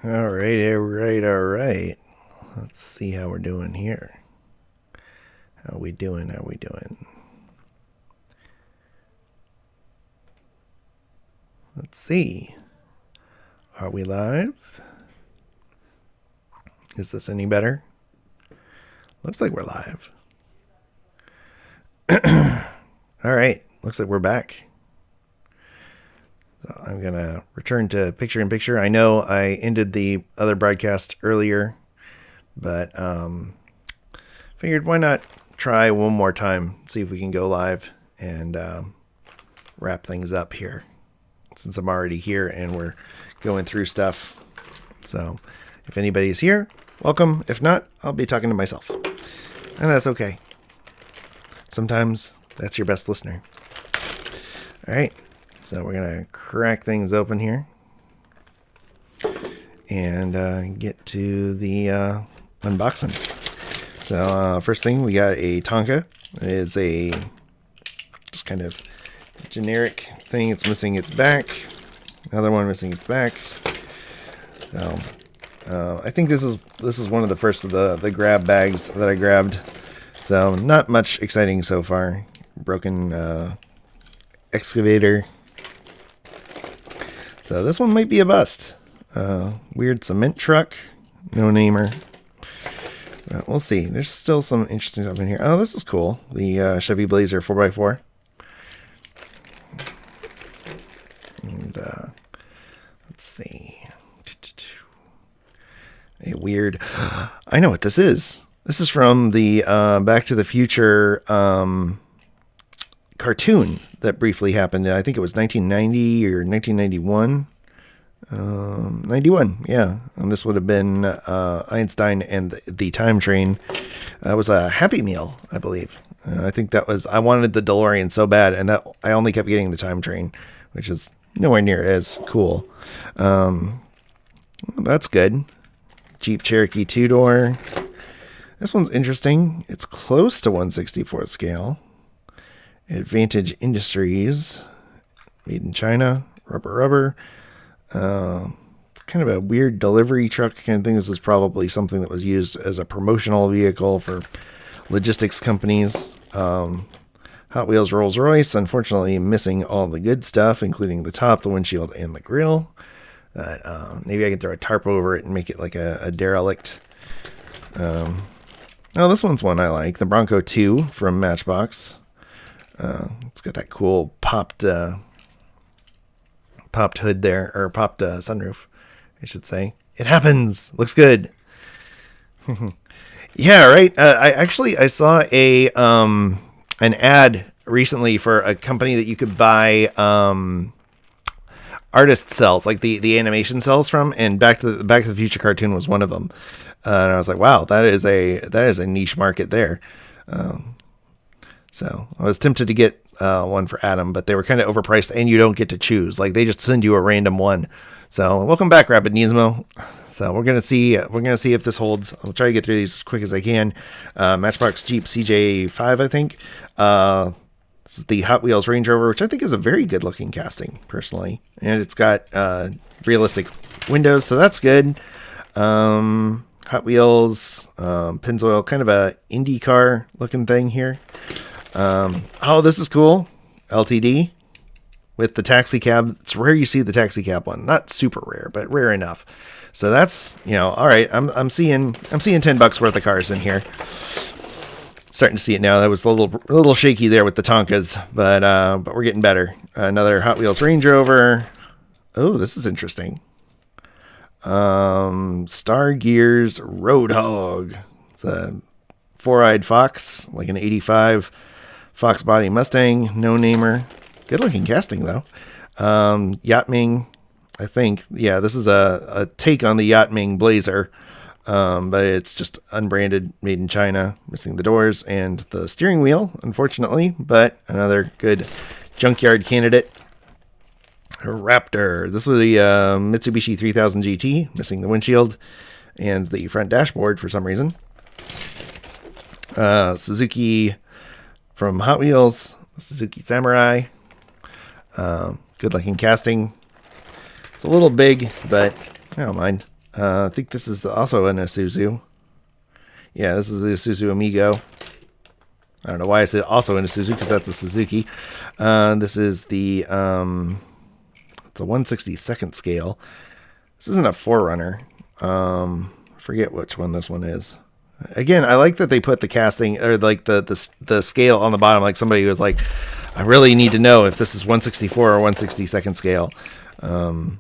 All right, all right, all right. Let's see how we're doing here. How we doing? How we doing? Let's see. Are we live? Is this any better? Looks like we're live. All right. Looks like we're back. So I'm going to return to picture-in-picture. I know I ended the other broadcast earlier, but figured why not try one more time, see if we can go live and wrap things up here, since I'm already here and we're going through stuff. So if anybody's here, welcome. If not, I'll be talking to myself, and that's okay. Sometimes that's your best listener. All right. So we're going to crack things open here and get to the unboxing. So first thing, we got a Tonka. It is a just kind of generic thing. It's missing its back. Another one missing its back. So I think this is one of the first of the grab bags that I grabbed. So not much exciting so far. Broken excavator. So this one might be a bust. Weird cement truck. No namer. But we'll see. There's still some interesting stuff in here. Oh, this is cool. The Chevy Blazer 4x4. And let's see. A weird... I know what this is. This is from the Back to the Future cartoon that briefly happened. I think it was 1990 or 1991. 91, yeah. And this would have been Einstein and the Time Train. It was a Happy Meal, I believe. I think that was... I wanted the DeLorean so bad, and that I only kept getting the Time Train, which is nowhere near as cool. That's good. Jeep Cherokee 2-door. This one's interesting. It's close to 1/64 scale. Advantage Industries, made in China, rubber. Kind of a weird delivery truck kind of thing. This is probably something that was used as a promotional vehicle for logistics companies. Hot Wheels Rolls-Royce, unfortunately missing all the good stuff, including the top, the windshield, and the grill. Maybe I can throw a tarp over it and make it like a derelict. Oh, this one's one I like. The Bronco 2 from Matchbox. It's got that cool popped hood there, or popped sunroof, I should say. It happens. Looks good. Yeah, right. I saw an ad recently for a company that you could buy artist cells, like the animation cells from, and Back to the Future cartoon was one of them. And I was like, wow, that is a niche market there. So I was tempted to get one for Adam, but they were kind of overpriced, and you don't get to choose. Like, they just send you a random one. So welcome back, Rapid Nismo. So we're gonna see if this holds. I'll try to get through these as quick as I can. Matchbox Jeep CJ5, I think. This is the Hot Wheels Range Rover, which I think is a very good looking casting, personally, and it's got realistic windows, so that's good. Hot Wheels, Pennzoil, kind of a IndyCar looking thing here. Oh, this is cool. LTD with the taxi cab. It's rare you see the taxi cab one. Not super rare, but rare enough. So that's, all right. I'm seeing $10 worth of cars in here. Starting to see it now. That was a little shaky there with the Tonkas, but we're getting better. Another Hot Wheels Range Rover. Oh, this is interesting. Star Gears Roadhog. It's a four-eyed fox, like an 85 Fox body Mustang, no namer. Good looking casting though. Yachtming, I think. Yeah, this is a take on the Yachtming Blazer, but it's just unbranded, made in China, missing the doors and the steering wheel, unfortunately. But another good junkyard candidate. Raptor. This was a Mitsubishi 3000 GT, missing the windshield and the front dashboard for some reason. Suzuki from Hot Wheels, Suzuki Samurai. Good looking casting. It's a little big, but I don't mind. I think this is also an Isuzu. Yeah, this is the Isuzu Amigo. I don't know why I said also in a Suzuki, because that's a Suzuki. This is the, it's a 1/62nd scale. This isn't a 4Runner. Forget which one this one is. Again, I like that they put the casting, or like the scale on the bottom, like somebody was like, I really need to know if this is 1/64 or 1/62nd scale. You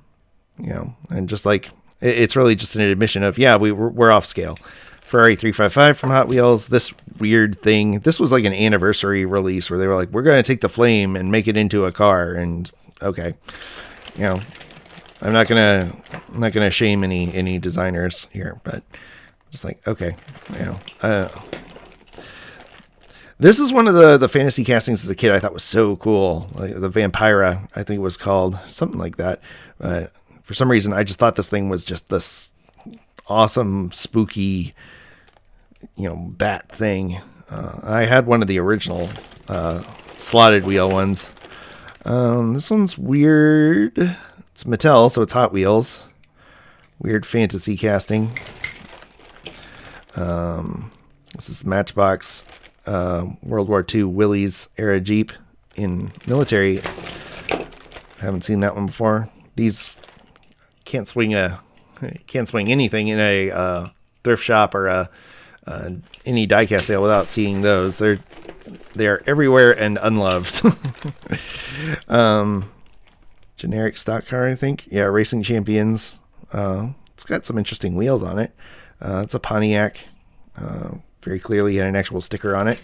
know, and just like, it's really just an admission of, yeah, we're off scale. Ferrari 355 from Hot Wheels. This weird thing. This was like an anniversary release where they were like, we're going to take the Flame and make it into a car. And okay, you know, I'm not gonna shame any designers here, but just like, okay, you know, this is one of the fantasy castings as a kid I thought was so cool. Like the Vampira, I think it was called, something like that. But for some reason, I just thought this thing was just this awesome, spooky, you know, bat thing. I had one of the original slotted wheel ones. This one's weird. It's Mattel, so it's Hot Wheels. Weird fantasy casting. This is Matchbox World War II Willys era Jeep in military. Haven't seen that one before. These can't swing anything in a thrift shop or any diecast sale without seeing those. They're everywhere and unloved. Generic stock car, I think. Yeah, Racing Champions. It's got some interesting wheels on it. It's a Pontiac. Very clearly had an actual sticker on it.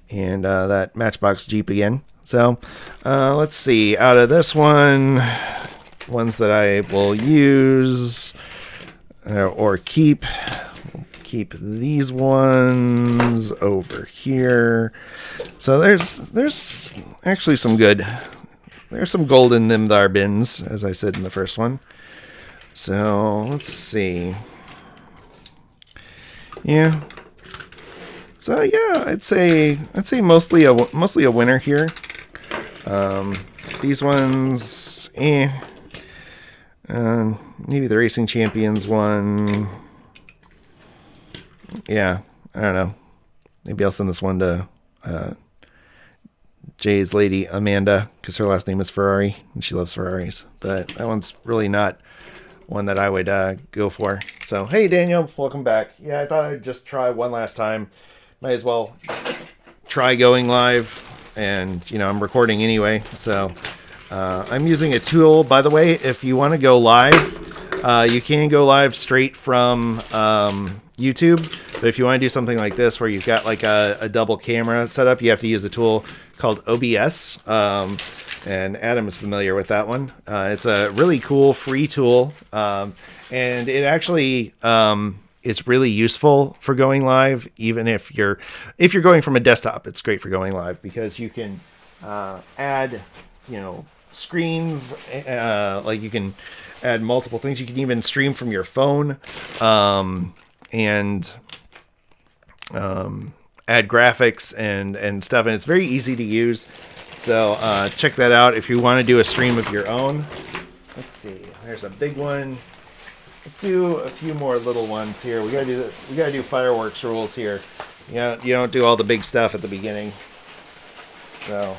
And that Matchbox Jeep again. So, let's see. Out of this one, ones that I will use or keep these ones over here. So there's actually some good. There's some gold in them thar bins, as I said in the first one. So let's see. Yeah. So yeah, I'd say mostly a winner here. These ones, maybe the Racing Champions one. Yeah, I don't know. Maybe I'll send this one to Jay's lady Amanda, because her last name is Ferrari and she loves Ferraris. But that one's really not one that I would go for. So hey Daniel, welcome back. Yeah, I thought I'd just try one last time. Might as well try going live, and you know, I'm recording anyway. So I'm using a tool, by the way. If you want to go live, you can go live straight from YouTube. But if you want to do something like this, where you've got like a double camera setup, you have to use a tool called OBS. And Adam is familiar with that one. It's a really cool free tool. And it actually it's really useful for going live, even if you're going from a desktop. It's great for going live because you can add, you know, screens, like you can add multiple things. You can even stream from your phone, and add graphics and stuff, and it's very easy to use. So check that out if you want to do a stream of your own. Let's see. There's a big one. Let's do a few more little ones here. We gotta do fireworks rules here. You know, you don't do all the big stuff at the beginning. So,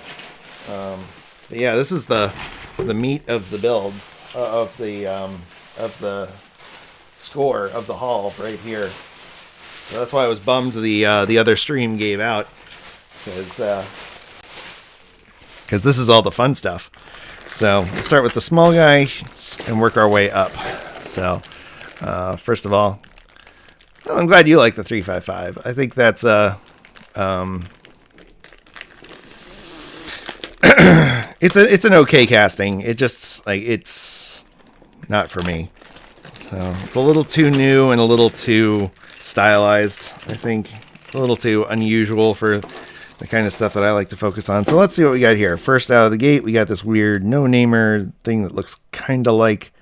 but yeah, this is the meat of the builds of the score of the haul right here. So that's why I was bummed the other stream gave out, because this is all the fun stuff. So we'll start with the small guy and work our way up. So first of all, I'm glad you like the 355. I think that's it's an okay casting. It just like it's not for me. So it's a little too new and a little too stylized. I think a little too unusual for the kind of stuff that I like to focus on. So let's see what we got here. First out of the gate, we got this weird no-namer thing that looks kind of like,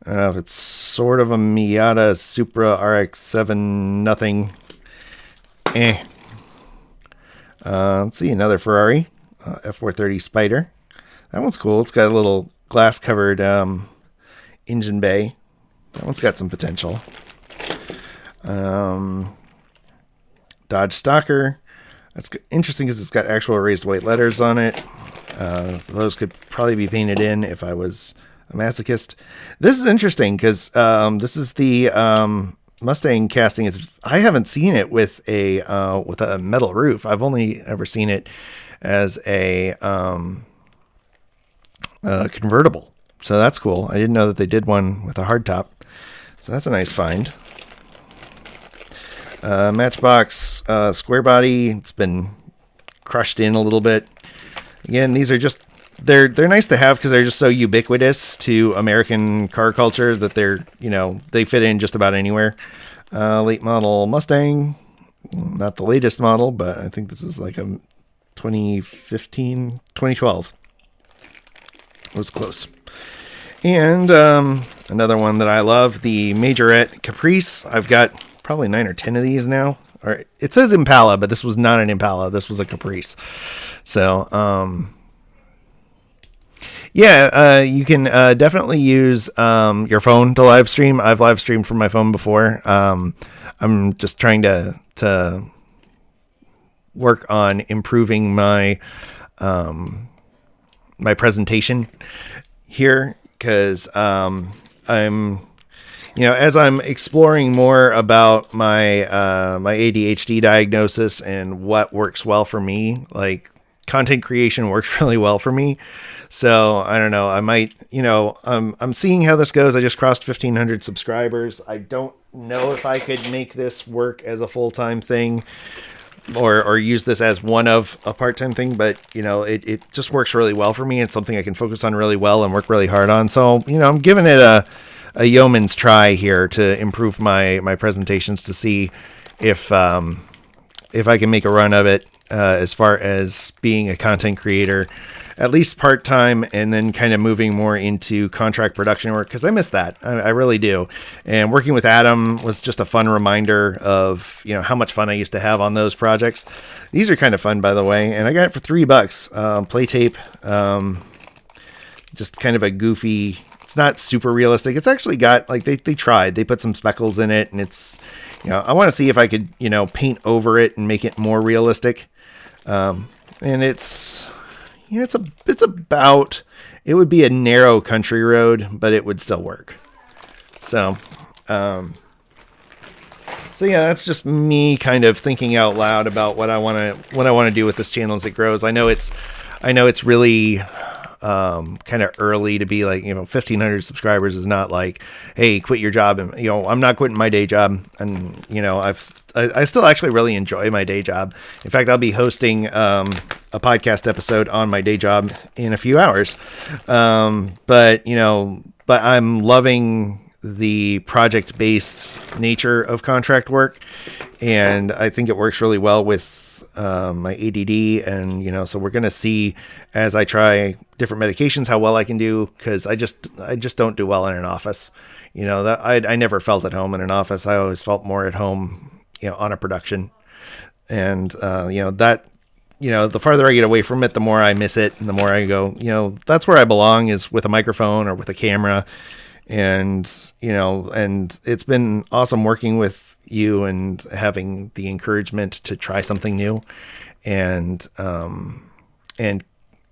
I don't know if it's sort of a Miata Supra RX-7 nothing. Let's see, another Ferrari F430 Spider. That one's cool. It's got a little glass-covered engine bay. That one's got some potential. Dodge Stalker. That's interesting because it's got actual raised white letters on it. Those could probably be painted in if I was a masochist. This is interesting because this is the Mustang casting. I haven't seen it with a metal roof. I've only ever seen it as a convertible. So that's cool. I didn't know that they did one with a hardtop. So that's a nice find. Matchbox square body. It's been crushed in a little bit. Again, these are just they're nice to have because they're just so ubiquitous to American car culture that they fit in just about anywhere. Late model Mustang, not the latest model, but I think this is like a 2015, 2012. It was close. And another one that I love, the Majorette Caprice. I've got probably 9 or 10 of these now. Or it says Impala, but this was not an Impala. This was a Caprice. So, you can definitely use your phone to live stream. I've live streamed from my phone before. I'm just trying to work on improving my my presentation here because I'm as I'm exploring more about my my ADHD diagnosis and what works well for me, like content creation works really well for me. So I don't know, I might, I'm seeing how this goes. I just crossed 1,500 subscribers. I don't know if I could make this work as a full-time thing or use this as one of a part-time thing, but it just works really well for me. It's something I can focus on really well and work really hard on. So, I'm giving it a yeoman's try here to improve my presentations to see if I can make a run of it as far as being a content creator, at least part-time, and then kind of moving more into contract production work, because I miss that. I really do. And working with Adam was just a fun reminder of, how much fun I used to have on those projects. These are kind of fun, by the way, and I got it for $3. Play tape, just kind of a goofy, it's not super realistic. It's actually got, like, they tried. They put some speckles in it, and it's, I want to see if I could, paint over it and make it more realistic. And it's... it would be a narrow country road, but it would still work. So that's just me kind of thinking out loud about what I want to do with this channel as it grows. I know it's really kind of early to be like, 1,500 subscribers is not like, hey, quit your job. And, I'm not quitting my day job. And, I still actually really enjoy my day job. In fact, I'll be hosting a podcast episode on my day job in a few hours. But I'm loving the project-based nature of contract work. And I think it works really well with my ADD. And, so we're going to see as I try different medications how well I can do, because I just don't do well in an office. That I never felt at home in an office. I always felt more at home, on a production. And, the farther I get away from it, the more I miss it. And the more I go, that's where I belong, is with a microphone or with a camera. And, and it's been awesome working with you and having the encouragement to try something new. And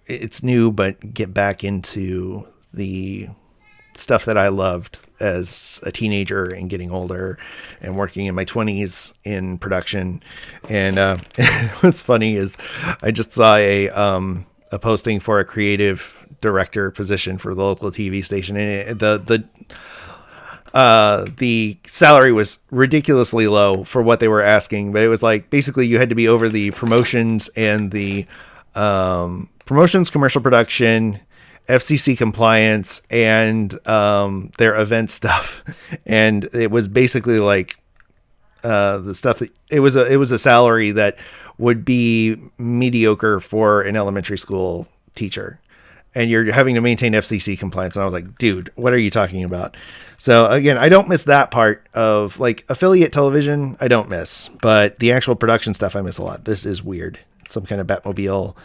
it's new, but get back into the stuff that I loved as a teenager and getting older and working in my 20s in production. And what's funny is I just saw a posting for a creative director position for the local TV station, and the salary was ridiculously low for what they were asking, but it was like basically you had to be over the promotions and the promotions, commercial production, FCC compliance, and their event stuff. And it was basically like the stuff that it was a salary that would be mediocre for an elementary school teacher. And you're having to maintain FCC compliance. And I was like, dude, what are you talking about? So again, I don't miss that part of like affiliate television. I don't miss, but the actual production stuff I miss a lot. This is weird. It's some kind of Batmobile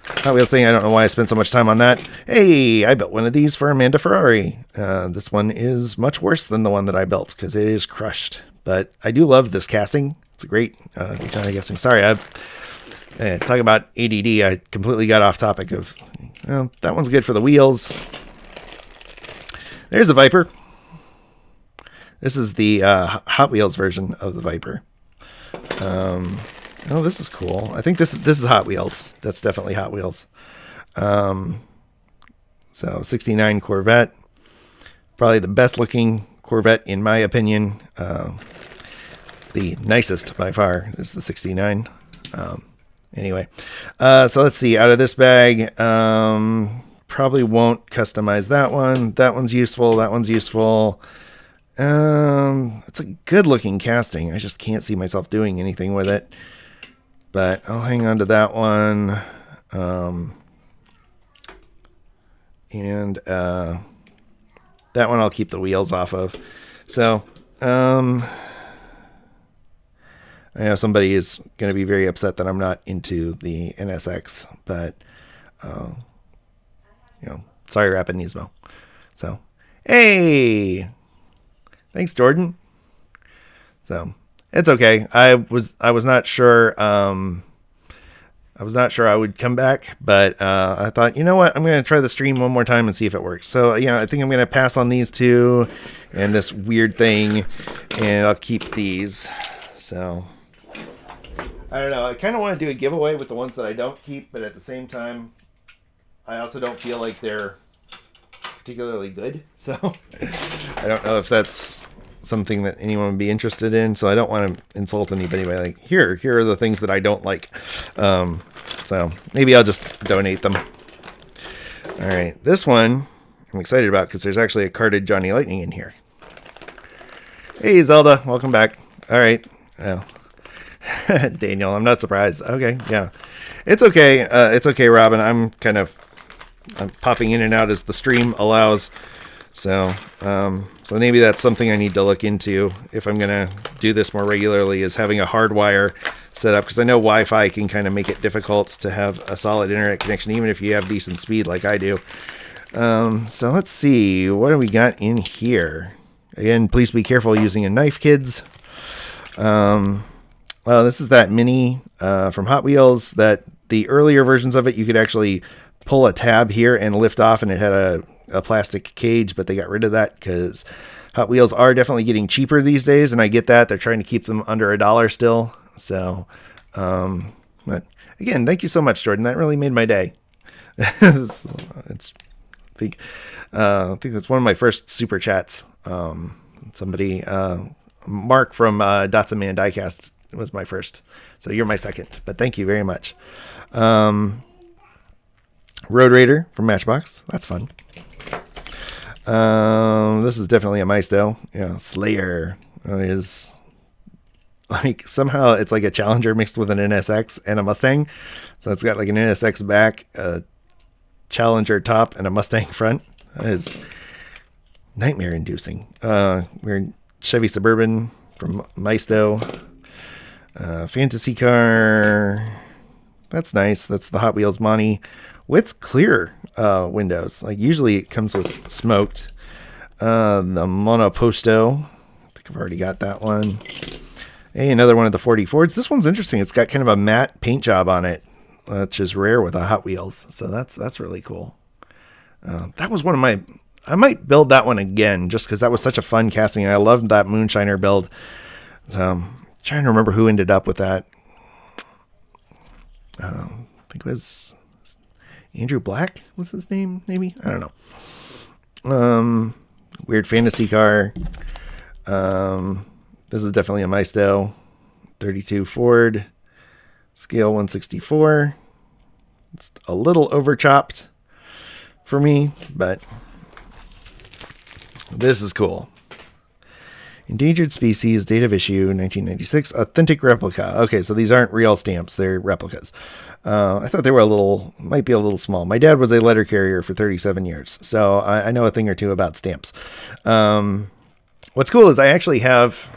Hot Wheels thing. I don't know why I spent so much time on that. Hey, I built one of these for Amanda Ferrari. This one is much worse than the one that I built because it is crushed. But I do love this casting. It's a great guessing. Sorry, talk about ADD. I completely got off topic of. Well, that one's good for the wheels. There's a Viper. This is the Hot Wheels version of the Viper. Oh, this is cool. I think this is Hot Wheels. That's definitely Hot Wheels. So 69 Corvette. Probably the best looking Corvette in my opinion. The nicest by far is the 69. Anyway, so let's see. Out of this bag, probably won't customize that one. That one's useful. That one's useful. It's a good looking casting. I just can't see myself doing anything with it. But I'll hang on to that one. And that one I'll keep the wheels off of. So, I know somebody is going to be very upset that I'm not into the NSX, but, sorry, Rapid Nismo. So, hey, thanks, Jordan. So it's okay. I was not sure. I was not sure I would come back, but I thought, you know what? I'm going to try the stream one more time and see if it works. So yeah, I think I'm going to pass on these two and this weird thing, and I'll keep these. So I don't know. I kind of want to do a giveaway with the ones that I don't keep, but at the same time, I also don't feel like they're particularly good. So I don't know if that's something that anyone would be interested in. So I don't want to insult anybody by like, here are the things that I don't like. So maybe I'll just donate them. All right. This one I'm excited about because there's actually a carded Johnny Lightning in here. Hey, Zelda. Welcome back. All right. Oh. Daniel, I'm not surprised. Okay. Yeah. It's okay. It's okay, Robin. I'm popping in and out as the stream allows. So maybe that's something I need to look into if I'm going to do this more regularly, is having a hardwire set up, because I know Wi-Fi can kind of make it difficult to have a solid internet connection, even if you have decent speed like I do. So let's see. What do we got in here? Again, please be careful using a knife, kids. Well, this is that mini from Hot Wheels, that the earlier versions of it, you could actually pull a tab here and lift off, and it had a plastic cage, but they got rid of that because Hot Wheels are definitely getting cheaper these days, and I get that. They're trying to keep them under $1 still. So, but again, thank you so much, Jordan. That really made my day. I think that's one of my first super chats. Somebody, Mark from Dots and Man Diecast was my first. So you're my second, but thank you very much. Road Raider from Matchbox. That's fun. This is definitely a Maisto. Yeah, Slayer is like, somehow it's like a Challenger mixed with an NSX and a Mustang. So it's got like an NSX back, a Challenger top, and a Mustang front. That is nightmare inducing. We're Chevy Suburban from Maisto. Fantasy car. That's nice. That's the Hot Wheels Monty with clear windows. Like usually it comes with smoked. The Monoposto. I think I've already got that one. Hey, another one of the 40 Fords. This one's interesting. It's got kind of a matte paint job on it, which is rare with a Hot Wheels. So that's really cool. That was one of my... I might build that one again just because that was such a fun casting. I loved that Moonshiner build. So I'm trying to remember who ended up with that. I think it was Andrew Black was his name, maybe? I don't know. Weird fantasy car. This is definitely a Maisto. 32 Ford. Scale 164. It's a little over chopped for me, but this is cool. Endangered Species, date of issue 1996, authentic replica. Okay, so these aren't real stamps, they're replicas. I thought they were might be a little small. My dad was a letter carrier for 37 years, so I know a thing or two about stamps. What's cool is I actually have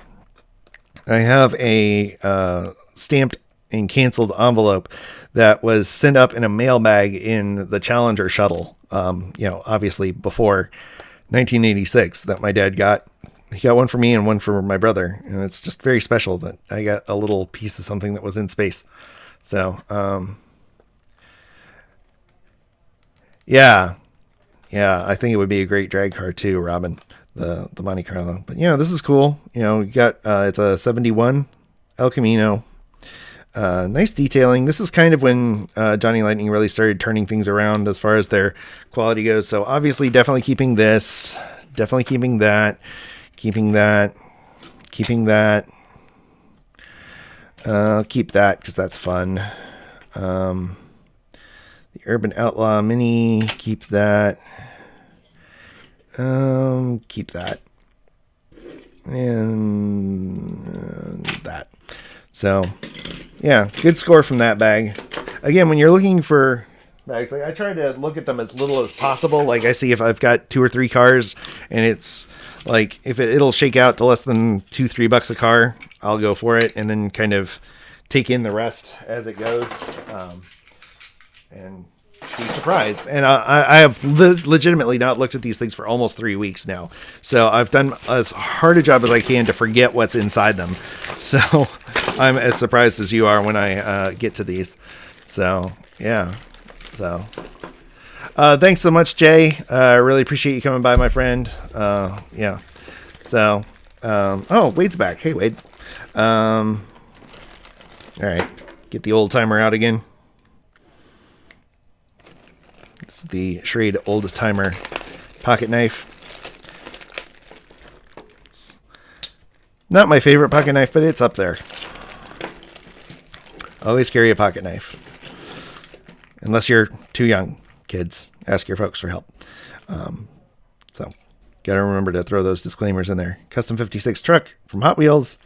a stamped and canceled envelope that was sent up in a mail bag in the Challenger shuttle. Obviously before 1986 that my dad got. He got one for me and one for my brother. And it's just very special that I got a little piece of something that was in space. So, yeah, I think it would be a great drag car too, Robin, the Monte Carlo. But this is cool. You got, it's a 71 El Camino. Nice detailing. This is kind of when Johnny Lightning really started turning things around as far as their quality goes. So obviously definitely keeping this, definitely keeping that, keeping that, keeping that. Keep that because that's fun. The Urban Outlaw Mini, keep that. Keep that. And that. So, yeah, good score from that bag. Again, when you're looking for bags, like I try to look at them as little as possible. Like I see if I've got 2 or 3 cars and it's like if it'll shake out to less than $2-3 a car, I'll go for it and then kind of take in the rest as it goes, and be surprised. And I have legitimately not looked at these things for almost 3 weeks now, so I've done as hard a job as I can to forget what's inside them. So I'm as surprised as you are when I get to these. So yeah. So thanks so much, Jay. I really appreciate you coming by, my friend. Yeah. So Wade's back. Hey, Wade. All right, get the old timer out again. It's the Schrade old timer pocket knife. It's not my favorite pocket knife, but it's up there. Always carry a pocket knife. Unless you're too young, kids. Ask your folks for help. So, gotta remember to throw those disclaimers in there. Custom 56 truck from Hot Wheels.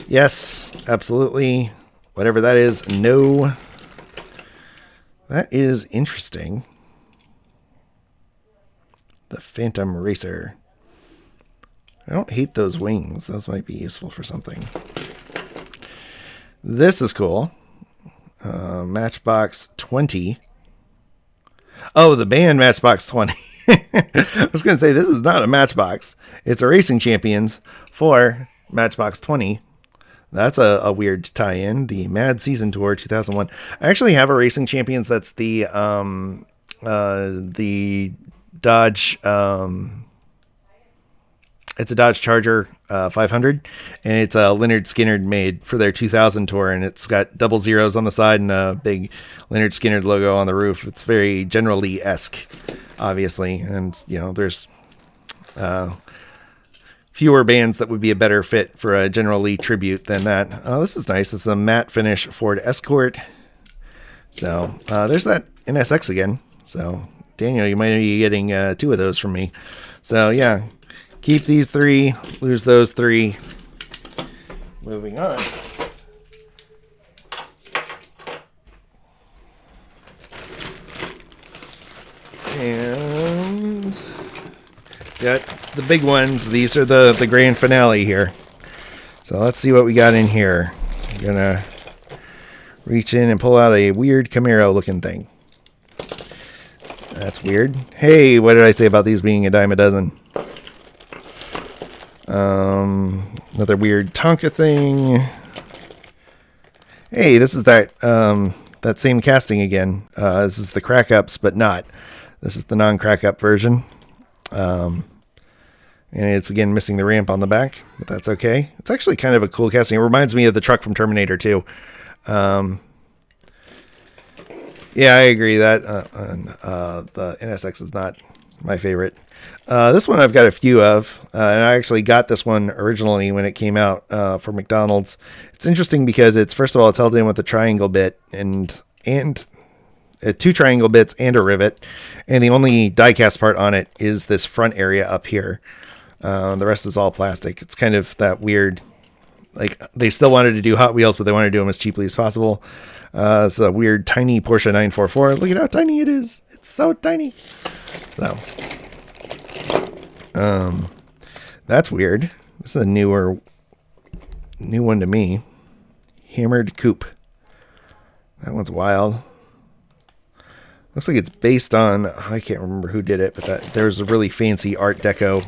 Yes, absolutely. Whatever that is, no. That is interesting. The Phantom Racer. I don't hate those wings. Those might be useful for something. This is cool. Matchbox 20. Oh, the band Matchbox 20. I was going to say, this is not a Matchbox. It's a Racing Champions for Matchbox 20. That's a weird tie-in. The Mad Season Tour 2001. I actually have a Racing Champions that's the Dodge. It's a Dodge Charger 500, and it's a Leonard Skinner made for their 2000 tour, and it's got double zeros on the side and a big Leonard Skinner logo on the roof. It's very General Lee-esque, obviously, and there's fewer bands that would be a better fit for a General Lee tribute than that. Oh, this is nice. It's a matte finish Ford Escort. So there's that NSX again. So Daniel, you might be getting 2 of those from me. So yeah, keep these 3, lose those 3. Moving on. And got the big ones. These are the grand finale here. So let's see what we got in here. I'm gonna reach in and pull out a weird Camaro looking thing. That's weird. Hey, what did I say about these being a dime a dozen? Another weird Tonka thing. Hey, this is that same casting again. This is the crack ups, but not. This is the non-crack up version. And it's again missing the ramp on the back, but that's okay. It's actually kind of a cool casting. It reminds me of the truck from Terminator 2. Yeah, I agree that the NSX is not my favorite. This one I've got a few of, and I actually got this one originally when it came out for McDonald's. It's interesting because first of all, it's held in with a triangle bit and 2 triangle bits and a rivet, and the only die-cast part on it is this front area up here. The rest is all plastic. It's kind of that weird, like they still wanted to do Hot Wheels, but they wanted to do them as cheaply as possible. It's a weird tiny Porsche 944. Look at how tiny it is. It's so tiny. So, that's weird. This is a new one to me. Hammered Coupe. That one's wild. Looks like it's based on, I can't remember who did it, but there's a really fancy Art Deco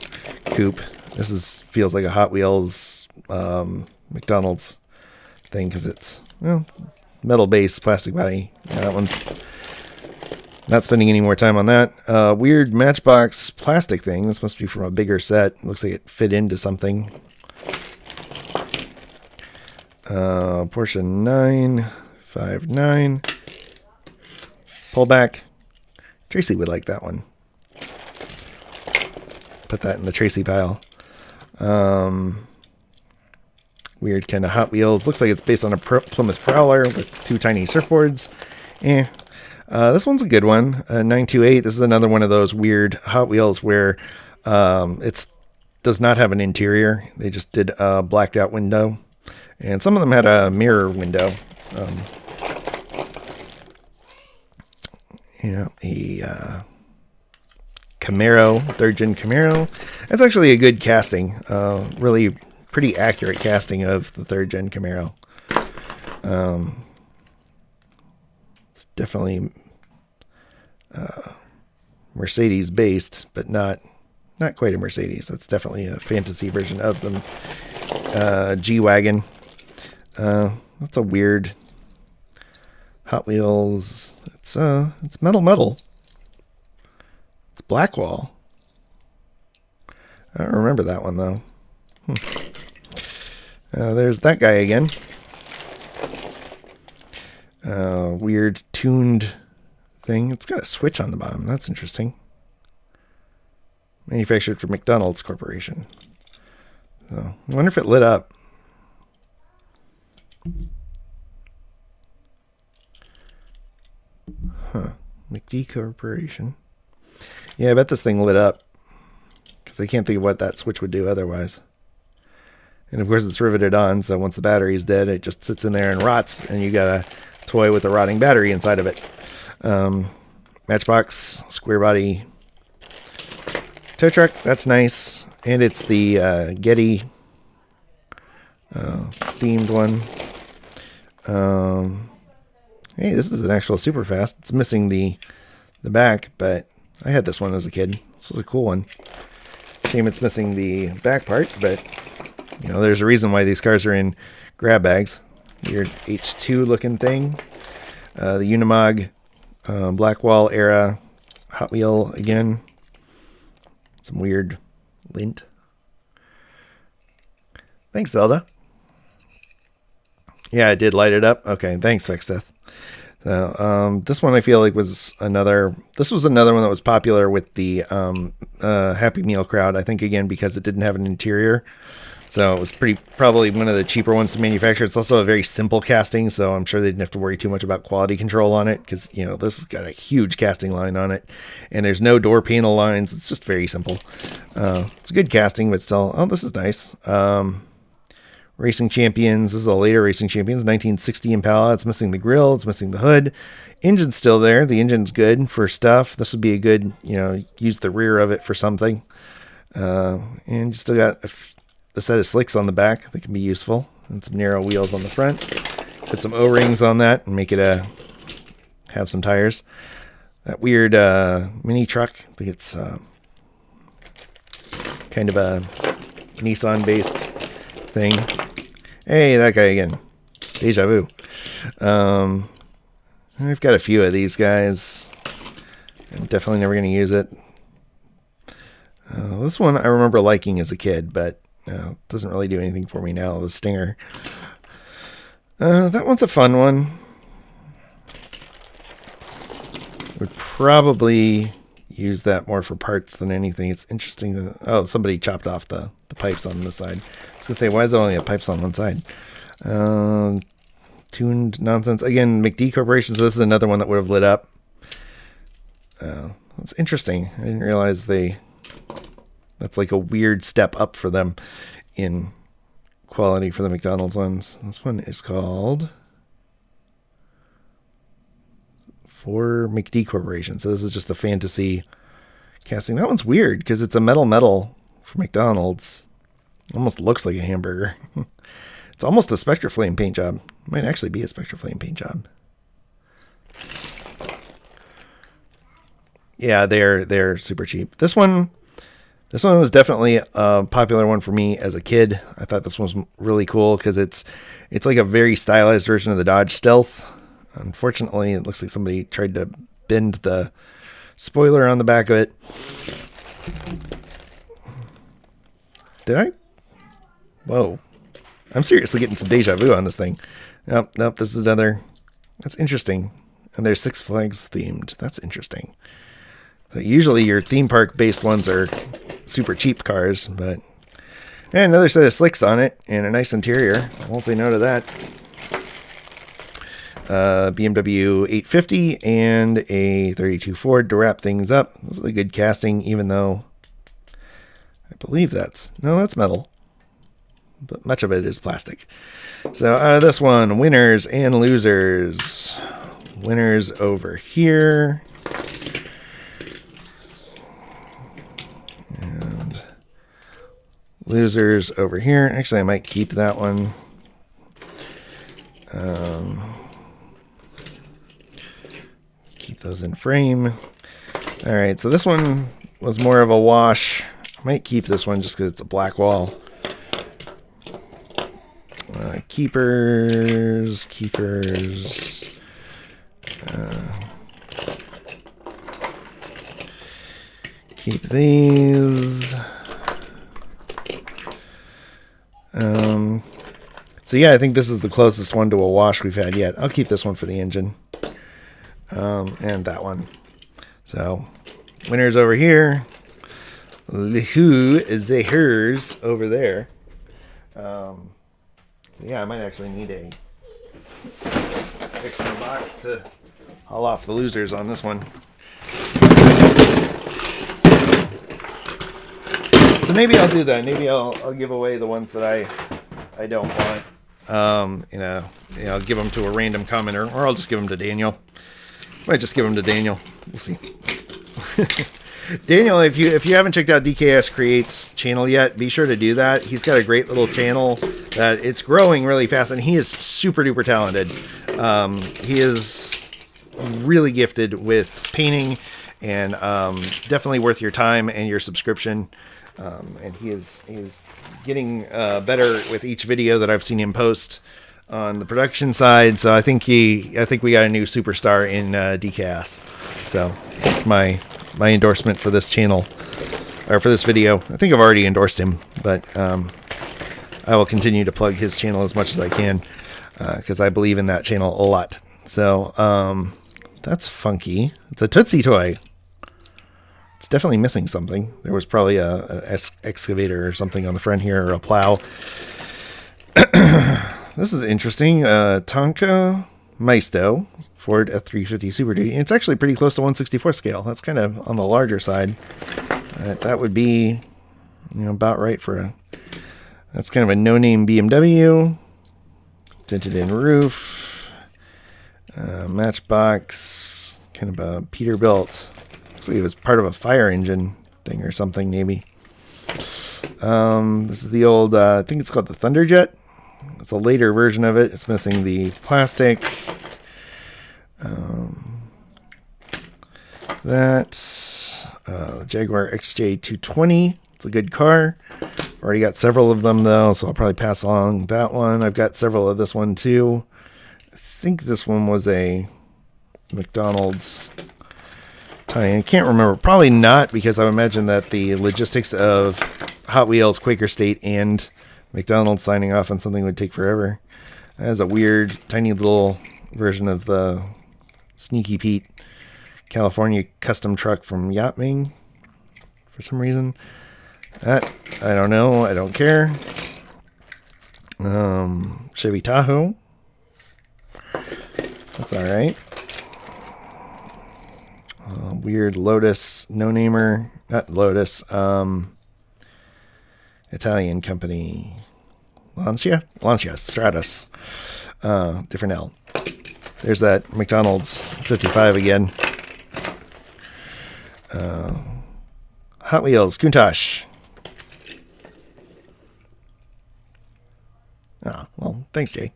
coupe. This feels like a Hot Wheels McDonald's thing because it's, well, metal base, plastic body. Yeah, that one's not spending any more time on that. Weird Matchbox plastic thing. This must be from a bigger set. Looks like it fit into something. Porsche 959. Pull back. Tracey would like that one. Put that in the Tracey pile. Weird kind of Hot Wheels. Looks like it's based on a Plymouth Prowler with 2 tiny surfboards. This one's a good one. 928. This is another one of those weird Hot Wheels where it does not have an interior. They just did a blacked out window. And some of them had a mirror window. A Camaro, 3rd gen Camaro. That's actually a good casting. Really pretty accurate casting of the 3rd gen Camaro. It's definitely Mercedes based, but not quite a Mercedes. That's definitely a fantasy version of them. G-Wagon. That's a weird Hot Wheels. It's metal. It's Blackwall. I don't remember that one though. There's that guy again. Weird tuned thing. It's got a switch on the bottom. That's interesting. Manufactured for McDonald's Corporation. So I wonder if it lit up. McD Corporation. Yeah, I bet this thing lit up. Because I can't think of what that switch would do otherwise. And of course it's riveted on, so once the battery is dead, it just sits in there and rots, and you got a toy with a rotting battery inside of it. Matchbox, square body tow truck, that's nice. And it's the Getty themed one. Hey, this is an actual super fast. It's missing the back, but I had this one as a kid. This was a cool one. Shame it's missing the back part, but you know, there's a reason why these cars are in grab bags. Weird H2 looking thing. The Unimog Blackwall era Hot Wheel again. Some weird lint. Thanks, Zelda. Yeah, I did light it up. Okay, thanks, Vexeth. So, this one I feel like was another. This was another one that was popular with the Happy Meal crowd. I think again because it didn't have an interior, so it was probably one of the cheaper ones to manufacture. It's also a very simple casting, so I'm sure they didn't have to worry too much about quality control on it because you know this has got a huge casting line on it, and there's no door panel lines. It's just very simple. It's a good casting, but still, oh, this is nice. Racing Champions. This is a later Racing Champions, 1960 Impala. It's missing the grill. It's missing the hood. Engine's still there. The engine's good for stuff. This would be a good, you know, use the rear of it for something. And you still got a set of slicks on the back that can be useful. And some narrow wheels on the front. Put some O-rings on that and make it have some tires. That weird mini truck. I think it's kind of a Nissan-based thing. Hey, that guy again. Deja vu. I've got a few of these guys. I'm definitely never going to use it. This one I remember liking as a kid, but it doesn't really do anything for me now. The Stinger. That one's a fun one. Would probably use that more for parts than anything. It's interesting. Oh, somebody chopped off the pipes on this side. I was going to say, why is it only have pipes on one side? Tuned nonsense. Again, McD Corporation, so this is another one that would have lit up. That's interesting. I didn't realize that's like a weird step up for them in quality for the McDonald's ones. This one is called for McD Corporation. So this is just a fantasy casting. That one's weird because it's a metal for McDonald's. Almost looks like a hamburger. It's almost a Spectraflame paint job. Might actually be a Spectraflame paint job. Yeah, they're super cheap. This one was definitely a popular one for me as a kid. I thought this one was really cool because it's like a very stylized version of the Dodge Stealth. Unfortunately, it looks like somebody tried to bend the spoiler on the back of it. Did I? Whoa. I'm seriously getting some deja vu on this thing. Nope, this is another. That's interesting. And they're Six Flags themed. That's interesting. So usually your theme park based ones are super cheap cars, but and another set of slicks on it and a nice interior. I won't say no to that. BMW 850 and a 32 Ford to wrap things up. This is a good casting, even though I believe that's metal, but much of it is plastic. So out of this one, winners and losers. Winners over here. And losers over here. Actually, I might keep that one. Keep those in frame. All right, so this one was more of a wash. I might keep this one just because it's a black wall. Keepers. Keep these. So yeah, I think this is the closest one to a wash we've had yet. I'll keep this one for the engine. And that one. So winners over here. Who is the hers over there? So yeah, I might actually need a extra box to haul off the losers on this one. So maybe I'll do that. Maybe I'll give away the ones that I don't want. I'll give them to a random commenter, or I'll just give them to Daniel. Might just give them to Daniel. We'll see. Daniel, if you haven't checked out Diecast Creates channel yet, be sure to do that. He's got a great little channel that it's growing really fast, and he is super duper talented. He is really gifted with painting, and definitely worth your time and your subscription. And he's getting better with each video that I've seen him post on the production side. So I think we got a new superstar in Diecast. So that's my endorsement for this channel, or for this video. I think I've already endorsed him, but I will continue to plug his channel as much as I can because I believe in that channel a lot. So that's funky. It's a Tootsie toy. It's definitely missing something. There was probably an excavator or something on the front here, or a plow. This is interesting. Tonka Maisto Ford F350 Super Duty. It's actually pretty close to 1/64 scale. That's kind of on the larger side. That would be, about right for a. That's kind of a no-name BMW. Tinted in roof. Matchbox. Kind of a Peterbilt. Looks like it was part of a fire engine thing or something, maybe. This is the old, I think it's called the Thunderjet. It's a later version of it. It's missing the plastic. That's Jaguar XJ220. It's a good car. Already got several of them, though, so I'll probably pass along that one. I've got several of this one, too. I think this one was a McDonald's tie-in. I can't remember. Probably not, because I would imagine that the logistics of Hot Wheels, Quaker State, and McDonald's signing off on something would take forever. That is a weird, tiny little version of the Sneaky Pete California custom truck from Yachtming for some reason. That, I don't know. I don't care. Chevy Tahoe. That's all right. Weird Lotus, no-namer. Not Lotus. Italian company. Lancia Stratus. Different L. There's that McDonald's 55 again. Hot Wheels Countach. Oh, well, thanks, Jay.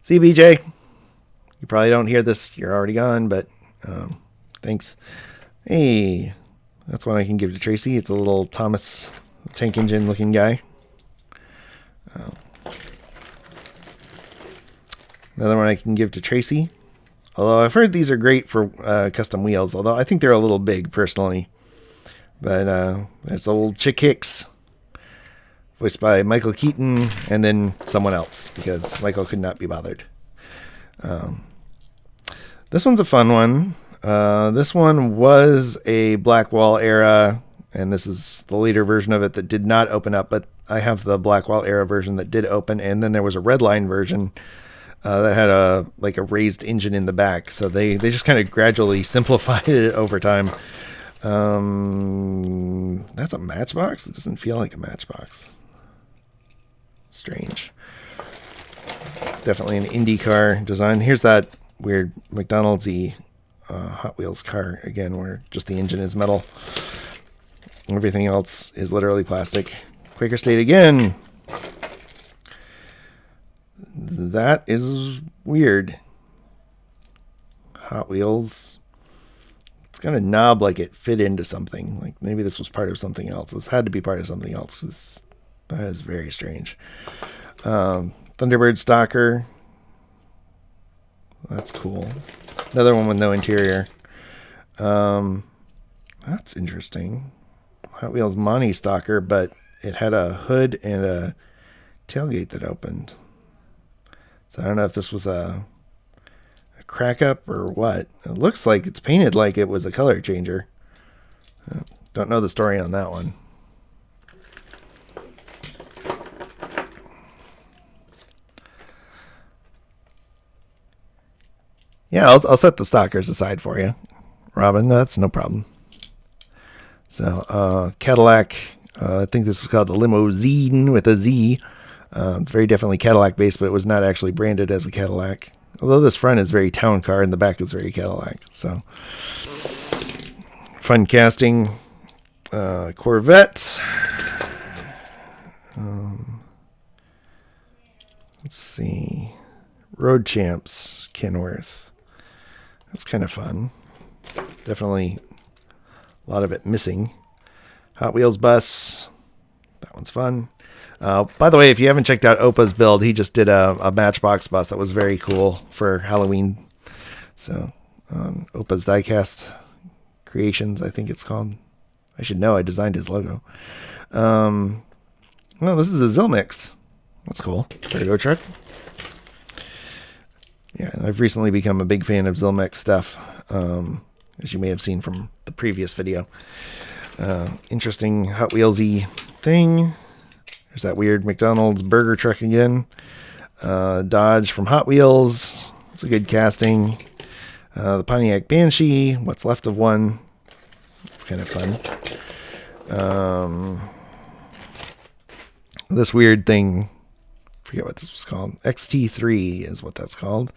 CBJ. You probably don't hear this. You're already gone, but thanks. Hey, that's one I can give to Tracy. It's a little Thomas tank engine looking guy. Another one I can give to Tracy. Although I've heard these are great for custom wheels. Although I think they're a little big personally. But that's old Chick Hicks. Voiced by Michael Keaton and then someone else. Because Michael could not be bothered. This one's a fun one. This one was a Blackwall era. And this is the later version of it that did not open up. But I have the Blackwall era version that did open. And then there was a Redline version. That had a raised engine in the back, so they just kind of gradually simplified it over time. That's a Matchbox? It doesn't feel like a Matchbox. Strange. Definitely an IndyCar design. Here's that weird McDonald's-y Hot Wheels car again, where just the engine is metal. Everything else is literally plastic. Quaker State again. That is weird. Hot Wheels. It's got a knob like it fit into something. Like maybe this was part of something else. This had to be part of something else. That is very strange. Thunderbird Stalker. That's cool. Another one with no interior. That's interesting. Hot Wheels Monty Stalker, but it had a hood and a tailgate that opened. So I don't know if this was a crack up or what. It looks like it's painted like it was a color changer. Don't know the story on that one. Yeah, I'll set the stalkers aside for you, Robin. That's no problem. So Cadillac. I think this was called the Limousine with a Z. It's very definitely Cadillac based, but it was not actually branded as a Cadillac. Although this front is very town car and the back is very Cadillac. So fun casting. Corvette. Let's see. Road Champs Kenworth. That's kind of fun. Definitely a lot of it missing. Hot Wheels Bus. That one's fun. By the way, if you haven't checked out Opa's build, he just did a Matchbox bus that was very cool for Halloween. So, Opa's Diecast Creations, I think it's called. I should know. I designed his logo. Well, this is a Zilmix. That's cool. Cargo truck. Yeah, I've recently become a big fan of Zilmix stuff, as you may have seen from the previous video. Interesting Hot Wheels-y thing. There's that weird McDonald's burger truck again. Dodge from Hot Wheels. It's a good casting. The Pontiac Banshee. What's left of one. It's kind of fun. This weird thing. I forget what this was called. XT3 is what that's called.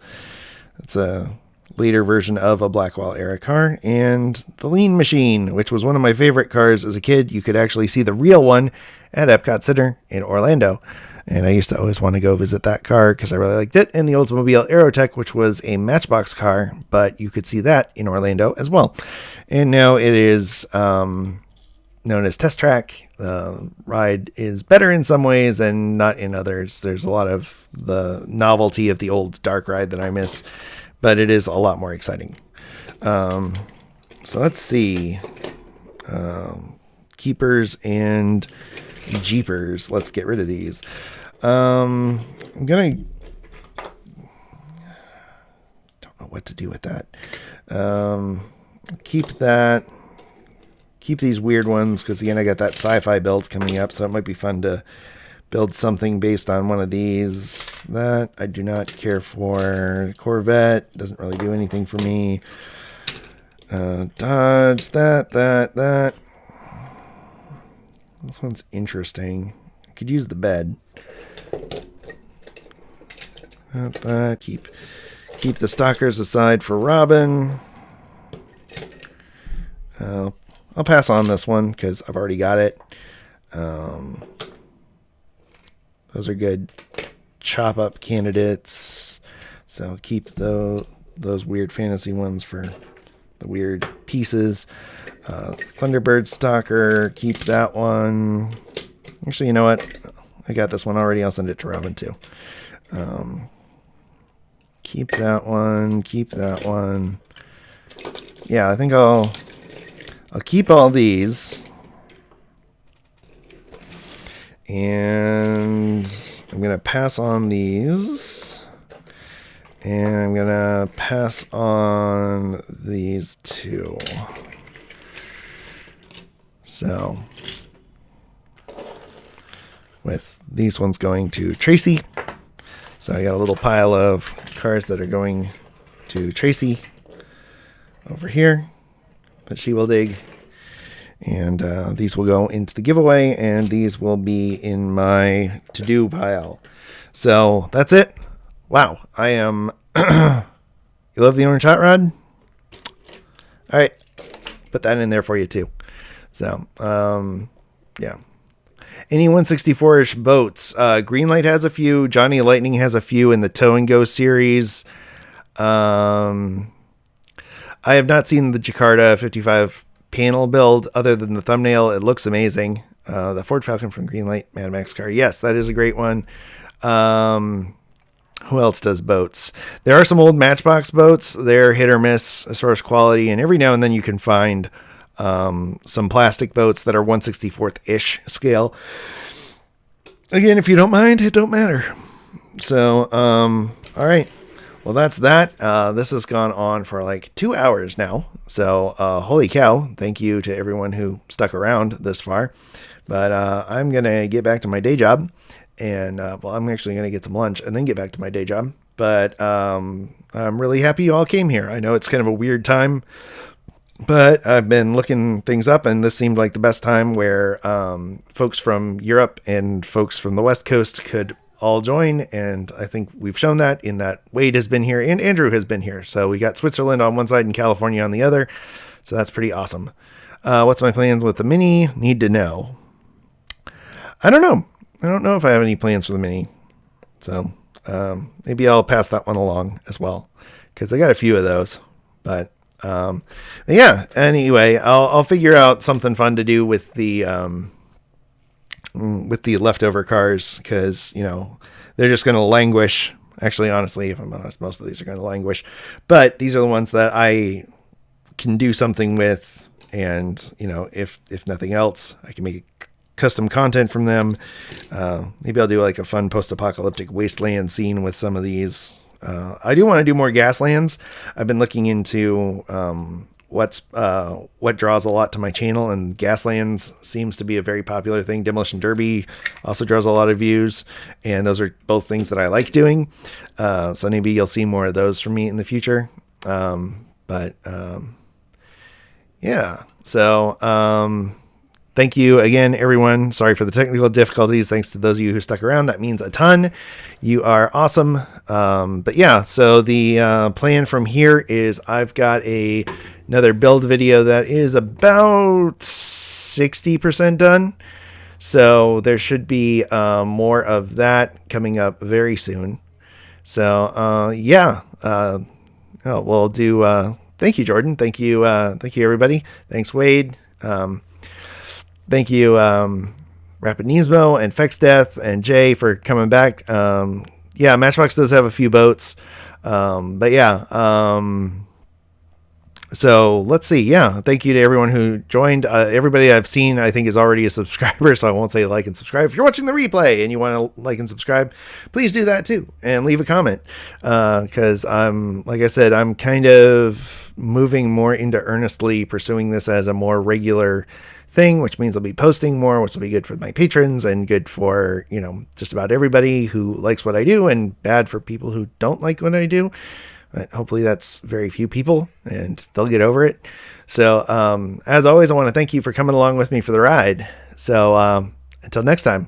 It's a later version of a Blackwall era car. And the Lean Machine, which was one of my favorite cars as a kid. You could actually see the real one at Epcot Center in Orlando. And I used to always want to go visit that car because I really liked it. And the Oldsmobile Aerotech, which was a Matchbox car, but you could see that in Orlando as well. And now it is known as Test Track. The ride is better in some ways and not in others. There's a lot of the novelty of the old dark ride that I miss, but it is a lot more exciting. So let's see. Keepers and Jeepers. Let's get rid of these. I'm gonna don't know what to do with that. Keep that. Keep these weird ones because again I got that sci-fi build coming up, so it might be fun to build something based on one of these. That I do not care for. Corvette doesn't really do anything for me. Dodge that. This one's interesting. I could use the bed. That. Keep the stalkers aside for Robin. I'll pass on this one because I've already got it. Those are good chop up candidates. So keep those weird fantasy ones for the weird pieces. Thunderbird Stalker, keep that one. Actually, you know what? I got this one already. I'll send it to Robin too. Keep that one. Keep that one. Yeah, I think I'll keep all these. And I'm going to pass on these. And I'm going to pass on these two. So, with these ones going to Tracey. So I got a little pile of cards that are going to Tracey over here that she will dig. And these will go into the giveaway, and these will be in my to-do pile. So that's it. Wow, I am... You love the orange hot rod? All right, put that in there for you too. So, yeah. Any 164-ish boats. Greenlight has a few. Johnny Lightning has a few in the Tow and Go series. I have not seen the Jakarta 55 panel build other than the thumbnail. It looks amazing. The Ford Falcon from Greenlight Mad Max car. Yes, that is a great one. Who else does boats? There are some old Matchbox boats. They're hit or miss as far as quality, and every now and then you can find some plastic boats that are 1/64th-ish scale. Again, if you don't mind, it don't matter. So, all right. Well, that's that. This has gone on for like 2 hours now. So, holy cow. Thank you to everyone who stuck around this far. But I'm going to get back to my day job. And, well, I'm actually going to get some lunch and then get back to my day job. But I'm really happy you all came here. I know it's kind of a weird time, but I've been looking things up, and this seemed like the best time where folks from Europe and folks from the West Coast could all join. And I think we've shown that in that Wade has been here and Andrew has been here. So we got Switzerland on one side and California on the other. So that's pretty awesome. What's my plans with the Mini? Need to know. I don't know. I don't know if I have any plans for the Mini. So maybe I'll pass that one along as well, because I got a few of those. But yeah, anyway, I'll figure out something fun to do with the leftover cars, because, you know, they're just going to languish. Actually, honestly, if I'm honest, most of these are going to languish. But these are the ones that I can do something with. And, you know, if nothing else, I can make custom content from them. Maybe I'll do like a fun post-apocalyptic wasteland scene with some of these. I do want to do more Gaslands. I've been looking into what draws a lot to my channel, and Gaslands seems to be a very popular thing. Demolition Derby also draws a lot of views, and those are both things that I like doing. So maybe you'll see more of those from me in the future. Yeah. So thank you again, everyone. Sorry for the technical difficulties. Thanks to those of you who stuck around. That means a ton. You are awesome. But yeah, so the plan from here is I've got another build video that is about 60% done. So there should be more of that coming up very soon. So yeah, we'll do. Thank you, Jordan. Thank you, everybody. Thanks, Wade. Thank you, Rapid Nismo and Fex Death and Jay for coming back. Yeah, Matchbox does have a few boats. But yeah, so let's see. Yeah, thank you to everyone who joined. Everybody I've seen, I think, is already a subscriber, so I won't say like and subscribe. If you're watching the replay and you want to like and subscribe, please do that too, and leave a comment. Because like I said, I'm kind of moving more into earnestly pursuing this as a more regular thing, which means I'll be posting more, which will be good for my patrons and good for, you know, just about everybody who likes what I do, and bad for people who don't like what I do. But hopefully that's very few people, and they'll get over it. So as always, I want to thank you for coming along with me for the ride. So until next time.